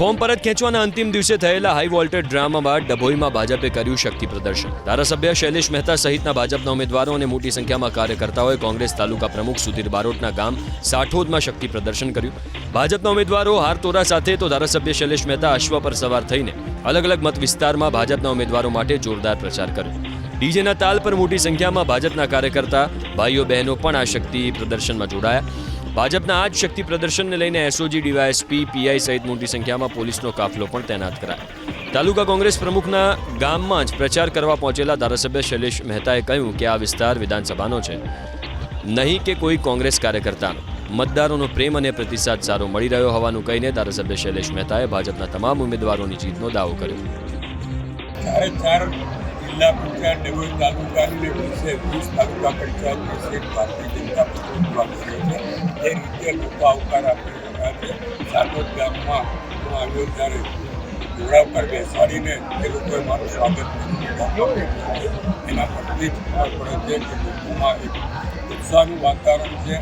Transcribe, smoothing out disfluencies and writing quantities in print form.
Form પરત ખેંચવાના અંતિમ દિવસે થયેલા હાઈ વોલ્ટેજ ડ્રામા બાદ ડભોઈમાં ભાજપે કર્યું શક્તિ પ્રદર્શન। ધારાસભ્ય શૈલેષ મહેતા સહિતના ભાજપના ઉમેદવારો અને મોટી સંખ્યામાં કાર્યકર્તાઓએ કોંગ્રેસ તાલુકા પ્રમુખ સુધીર બારોટના ગામ સાઠોદમાં શક્તિ પ્રદર્શન કર્યું। ભાજપના ઉમેદવારો હારતોરા સાથે તો ધારાસભ્ય શૈલેષ મહેતા અશ્વ પર સવાર થઈને અલગ અલગ મત વિસ્તારમાં ભાજપના ઉમેદવારો માટે જોરદાર પ્રચાર કર્યો। ડીજેના તાલ પર મોટી સંખ્યામાં ભાજપના કાર્યકર્તા ભાઈઓ બહેનો પણ આ શક્તિ પ્રદર્શનમાં જોડાયા। ભાજપના આ જ શક્તિ પ્રદર્શનને લઈને એસઓજી, ડીવાયએસપી, પીઆઈ સહિત મોટી સંખ્યામાં પોલીસનો કાફલો પણ તૈનાત કરાયો। તાલુકા કોંગ્રેસ પ્રમુખના ગામમાં જ પ્રચાર કરવા પહોંચેલા ધારાસભ્ય શૈલેષ મહેતાએ કહ્યું કે આ વિસ્તાર વિધાનસભાનો છે, નહીં કે કોઈ કોંગ્રેસ કાર્યકર્તાનો। મતદારોનો પ્રેમ અને પ્રતિસાદ સારો મળી રહ્યો હોવાનું કહીને ધારાસભ્ય શૈલેષ મહેતાએ ભાજપના તમામ ઉમેદવારોની જીતનો દાવો કર્યો। जिला पंचायत डभोई तालुका ने 20 तालुका पंचायत में से भारतीय जनता पार्टी ये रीते लोग आवकार आपी रहा है। सातोद गाम में આવ્યો ત્યારે ઘોડા પર બેસાડીને એ લોકોએ મારું સ્વાગત કર્યું। એના પરથી જ ખબર પડે છે કે લોકોમાં એક ઉત્સાહનું વાતાવરણ છે।